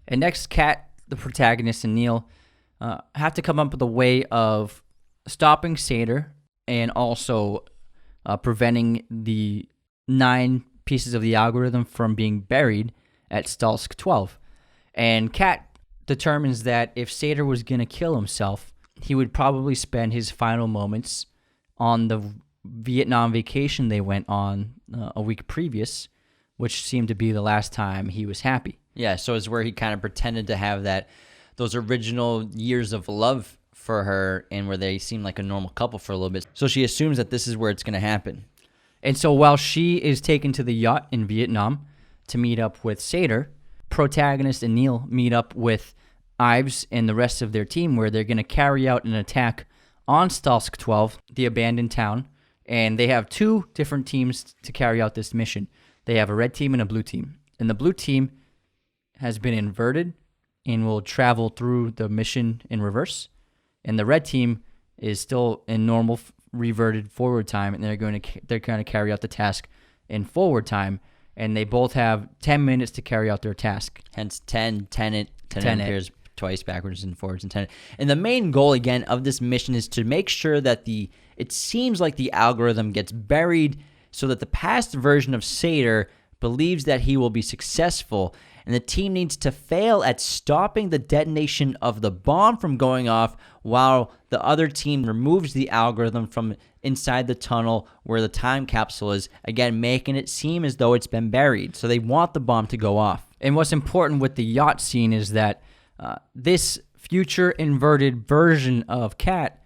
And next, Kat, the protagonist, and Neil have to come up with a way of stopping Seder and also preventing the 9 pieces of the algorithm from being buried at Stalsk 12. And Kat determines that if Seder was going to kill himself, he would probably spend his final moments on the Vietnam vacation they went on a week previous, which seemed to be the last time he was happy. Yeah, so it's where he kind of pretended to have those original years of love for her, and where they seemed like a normal couple for a little bit. So she assumes that this is where it's going to happen. And so while she is taken to the yacht in Vietnam to meet up with Seder, protagonist and Neil meet up with Ives and the rest of their team, where they're going to carry out an attack on Stalsk 12, the abandoned town. And they have 2 different teams to carry out this mission. They have a red team and a blue team. And the blue team has been inverted and will travel through the mission in reverse. And the red team is still in normal reverted forward time, and they're going to carry out the task in forward time. And they both have 10 minutes to carry out their task. Hence TENET appears twice backwards and forwards in TENET. And the main goal, again, of this mission is to make sure that it seems like the algorithm gets buried so that the past version of Seder believes that he will be successful, and the team needs to fail at stopping the detonation of the bomb from going off while the other team removes the algorithm from inside the tunnel where the time capsule is, again, making it seem as though it's been buried. So they want the bomb to go off. And what's important with the yacht scene is that this future inverted version of Kat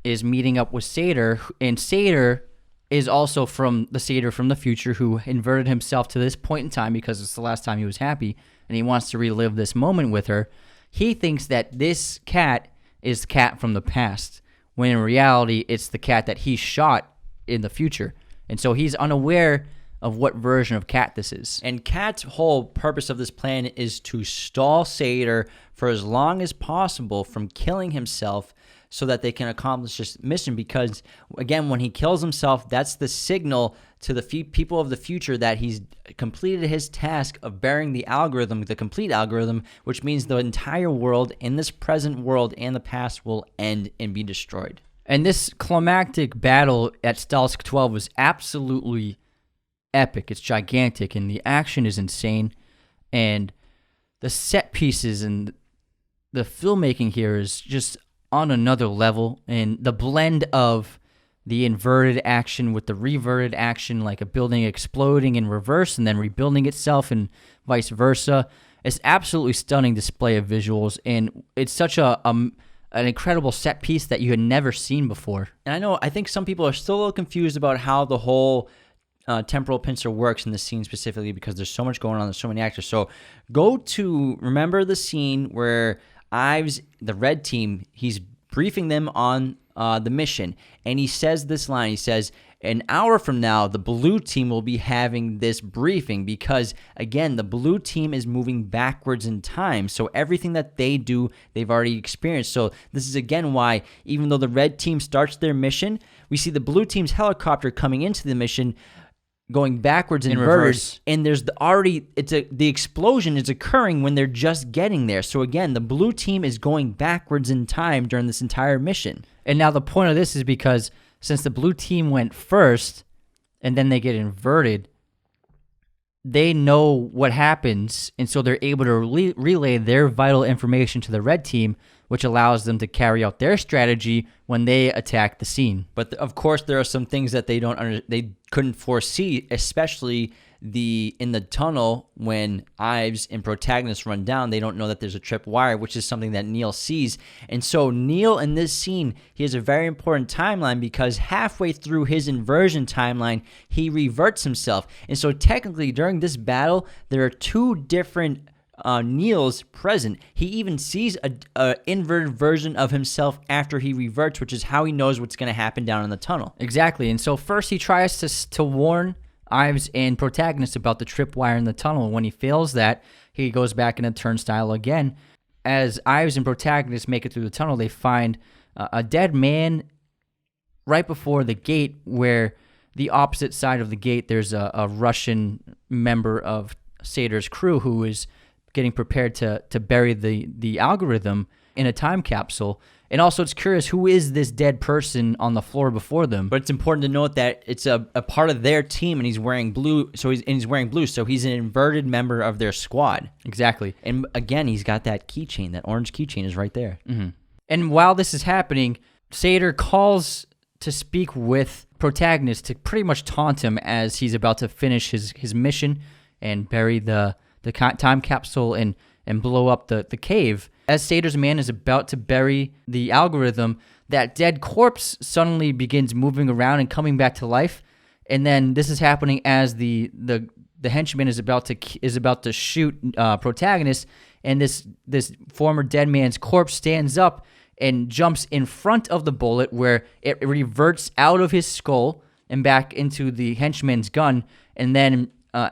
is meeting up with Seder, and Seder is also from the Seder from the future who inverted himself to this point in time because it's the last time he was happy, and he wants to relive this moment with her. He thinks that this Kat is the Kat from the past, when in reality it's the Kat that he shot in the future. And so he's unaware of what version of Kat this is. And Kat's whole purpose of this plan is to stall Seder for as long as possible from killing himself so that they can accomplish this mission, because, again, when he kills himself, that's the signal to the people of the future that he's completed his task of burying the algorithm, the complete algorithm, which means the entire world in this present world and the past will end and be destroyed. And this climactic battle at Stalsk 12 was absolutely epic. It's gigantic, and the action is insane, and the set pieces and the filmmaking here is just on another level. And the blend of the inverted action with the reverted action, like a building exploding in reverse and then rebuilding itself and vice versa, it's absolutely stunning display of visuals, and it's such an incredible set piece that you had never seen before. And I think some people are still a little confused about how the whole temporal pincer works in this scene specifically, because there's so much going on, there's so many actors. So remember the scene where Ives, the red team, he's briefing them on the mission, and he says this line. He says, an hour from now, the blue team will be having this briefing, because, again, the blue team is moving backwards in time. So everything that they do, they've already experienced. So this is, again, why even though the red team starts their mission, we see the blue team's helicopter coming into the mission going backwards in reverse, and there's the explosion is occurring when they're just getting there. So again, the blue team is going backwards in time during this entire mission. And now the point of this is because since the blue team went first and then they get inverted, they know what happens, and so they're able to relay their vital information to the red team, which allows them to carry out their strategy when they attack the scene. But of course, there are some things that they couldn't foresee, especially in the tunnel when Ives and protagonist run down. They don't know that there's a trip wire, which is something that Neil sees. And so Neil, in this scene, he has a very important timeline, because halfway through his inversion timeline, he reverts himself. And so technically, during this battle, there are 2 different Neil's present. He even sees a inverted version of himself after he reverts, which is how he knows what's going to happen down in the tunnel. Exactly. And so first he tries to warn Ives and protagonist about the tripwire in the tunnel. When he fails that, he goes back in a turnstile again. As Ives and protagonist make it through the tunnel, they find a dead man right before the gate, where the opposite side of the gate, there's a Russian member of Seder's crew who is getting prepared to bury the algorithm in a time capsule. And also, it's curious, who is this dead person on the floor before them? But it's important to note that it's a part of their team, and he's wearing blue. So he's wearing blue. So he's an inverted member of their squad. Exactly. And again, he's got that keychain. That orange keychain is right there. Mm-hmm. And while this is happening, Sator calls to speak with Protagonist to pretty much taunt him as he's about to finish his mission and bury the time capsule and blow up the cave. As Sator's man is about to bury the algorithm, that dead corpse suddenly begins moving around and coming back to life. And then this is happening as the henchman is about to shoot Protagonist, and this former dead man's corpse stands up and jumps in front of the bullet, where it reverts out of his skull and back into the henchman's gun. And then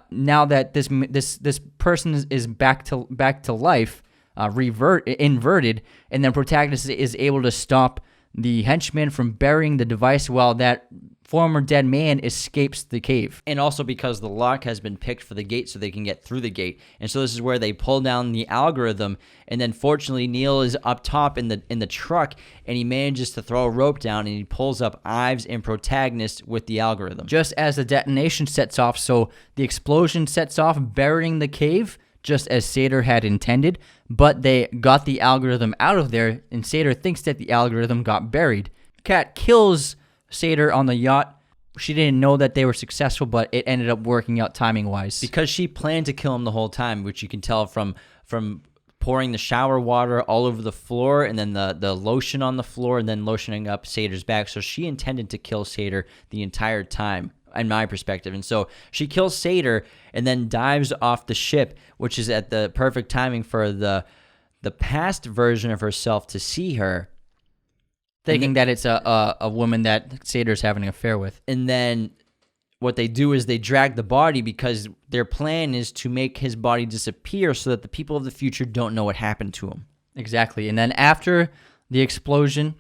now that this person is back to life, inverted, and then Protagonist is able to stop the henchman from burying the device while that former dead man escapes the cave. And also because the lock has been picked for the gate so they can get through the gate. And so this is where they pull down the algorithm, and then fortunately Neil is up top in the truck, and he manages to throw a rope down, and he pulls up Ives and Protagonist with the algorithm. Just as the detonation sets off, so the explosion sets off, burying the cave, just as Sator had intended, but they got the algorithm out of there, and Sator thinks that the algorithm got buried. Kat kills Sator on the yacht. She didn't know that they were successful, but it ended up working out timing-wise. Because she planned to kill him the whole time, which you can tell from pouring the shower water all over the floor, and then the lotion on the floor, and then lotioning up Sator's back. So she intended to kill Sator the entire time, in my perspective. And so she kills Sator and then dives off the ship, which is at the perfect timing for the past version of herself to see her, thinking that it's a woman that Sator's having an affair with. And then what they do is they drag the body, because their plan is to make his body disappear so that the people of the future don't know what happened to him. Exactly. And then after the explosion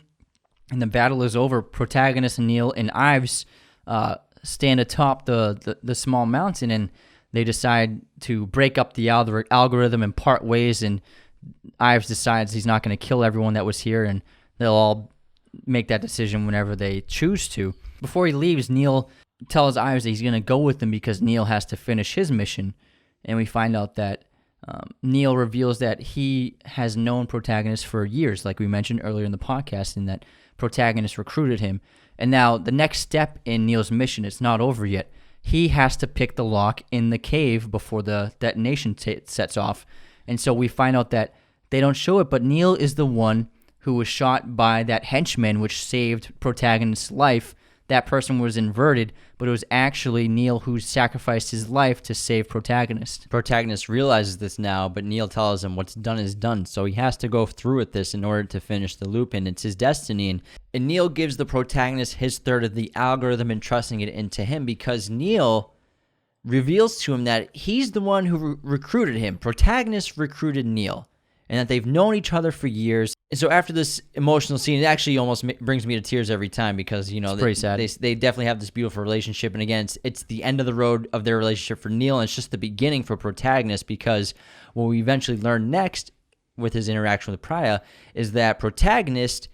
and the battle is over, Protagonist, Neil, and Ives stand atop the small mountain, and they decide to break up the algorithm and part ways, and Ives decides he's not going to kill everyone that was here, and they'll all make that decision whenever they choose to. Before he leaves, Neil tells Ives that he's going to go with him because Neil has to finish his mission, and we find out that Neil reveals that he has known Protagonist for years, like we mentioned earlier in the podcast, and that Protagonist recruited him. And now the next step in Neil's mission, it's not over yet. He has to pick the lock in the cave before the detonation sets off. And so we find out that they don't show it, but Neil is the one who was shot by that henchman, which saved Protagonist's life. That person was inverted, but it was actually Neil who sacrificed his life to save Protagonist. Protagonist realizes this now, but Neil tells him what's done is done, so he has to go through with this in order to finish the loop, and it's his destiny. And Neil gives the Protagonist his third of the algorithm, entrusting it into him, because Neil reveals to him that he's the one who recruited him. Protagonist recruited Neil, and that they've known each other for years. And so after this emotional scene, it actually almost brings me to tears every time, because, you know, pretty sad. They definitely have this beautiful relationship. And again, it's the end of the road of their relationship for Neil, and it's just the beginning for Protagonist, because what we eventually learn next with his interaction with Priya is that Protagonist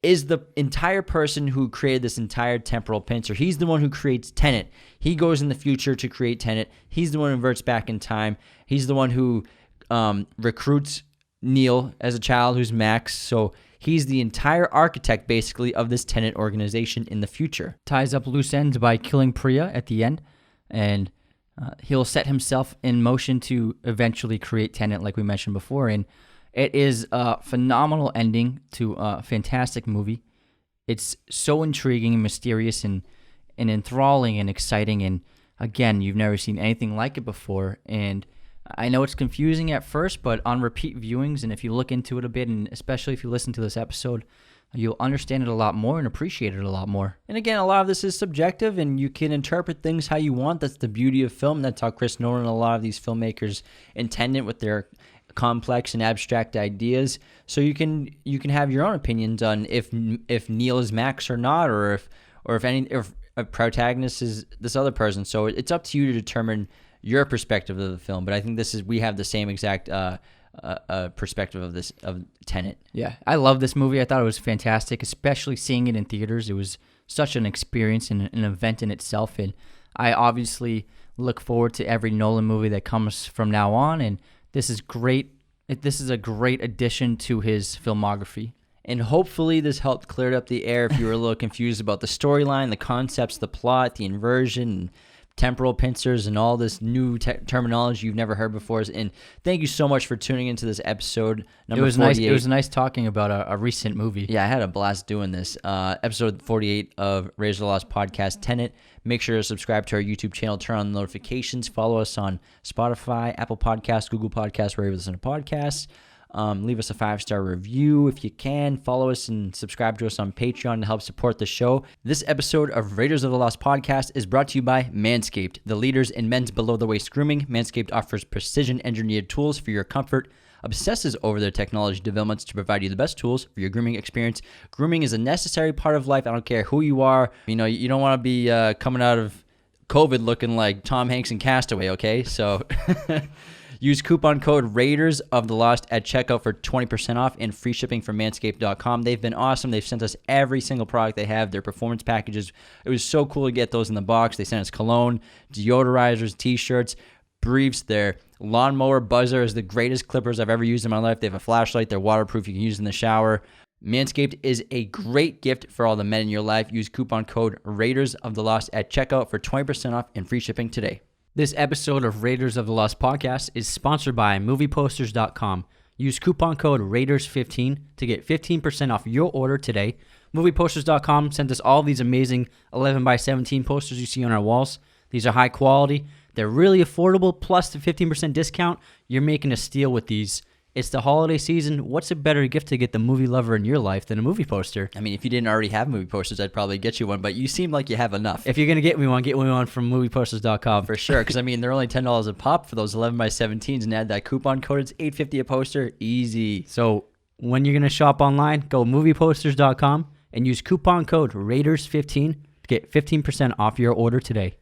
is the entire person who created this entire temporal pincer. He's the one who creates TENET. He goes in the future to create TENET. He's the one who inverts back in time. He's the one who recruits Neil as a child, who's Max. So he's the entire architect, basically, of this TENET organization in the future. Ties up loose ends by killing Priya at the end, and he'll set himself in motion to eventually create TENET, like we mentioned before. And it is a phenomenal ending to a fantastic movie. It's so intriguing and mysterious and enthralling and exciting. And again, you've never seen anything like it before. And I know it's confusing at first, but on repeat viewings, and if you look into it a bit, and especially if you listen to this episode, you'll understand it a lot more and appreciate it a lot more. And again, a lot of this is subjective, and you can interpret things how you want. That's the beauty of film. That's how Chris Nolan and a lot of these filmmakers intend it, with their complex and abstract ideas. So you can have your own opinions on if Neil is Max or not, or if a protagonist is this other person. So it's up to you to determine your perspective of the film, but I think we have the same exact perspective of Tenet. Yeah, I love this movie. I thought it was fantastic, especially seeing it in theaters. It was such an experience and an event in itself, and I obviously look forward to every Nolan movie that comes from now on, and this is great. This is a great addition to his filmography. And hopefully this helped clear up the air if you were a little confused about the storyline, the concepts, the plot, the inversion, temporal pincers, and all this new terminology you've never heard before. And thank you so much for tuning into this episode number 48. It was nice talking about a recent movie. Yeah, I had a blast doing this. Episode 48 of Raiders of the Lost podcast, Tenet. Make sure to subscribe to our YouTube channel, turn on the notifications, follow us on Spotify, Apple Podcasts, Google Podcasts, wherever you listen to podcasts. Leave us a 5-star review if you can. Follow us and subscribe to us on Patreon to help support the show. This episode of Raiders of the Lost podcast is brought to you by Manscaped, the leaders in men's below-the-waist grooming. Manscaped offers precision-engineered tools for your comfort, obsesses over their technology developments to provide you the best tools for your grooming experience. Grooming is a necessary part of life. I don't care who you are. You know, you don't want to be coming out of COVID looking like Tom Hanks in Castaway, okay? So... Use coupon code Raiders of the Lost at checkout for 20% off and free shipping from manscaped.com. They've been awesome. They've sent us every single product they have, their performance packages. It was so cool to get those in the box. They sent us cologne, deodorizers, t-shirts, briefs. Their lawnmower buzzer is the greatest clippers I've ever used in my life. They have a flashlight. They're waterproof. You can use in the shower. Manscaped is a great gift for all the men in your life. Use coupon code Raiders of the Lost at checkout for 20% off and free shipping today. This episode of Raiders of the Lost podcast is sponsored by movieposters.com. Use coupon code Raiders15 to get 15% off your order today. Movieposters.com sent us all these amazing 11x17 posters you see on our walls. These are high quality. They're really affordable, plus the 15% discount. You're making a steal with these. It's the holiday season. What's a better gift to get the movie lover in your life than a movie poster? I mean, if you didn't already have movie posters, I'd probably get you one, but you seem like you have enough. If you're going to get me one from movieposters.com. For sure, because I mean, they're only $10 a pop for those 11x17s, and add that coupon code, it's $8.50 a poster. Easy. So when you're going to shop online, go movieposters.com and use coupon code Raiders15 to get 15% off your order today.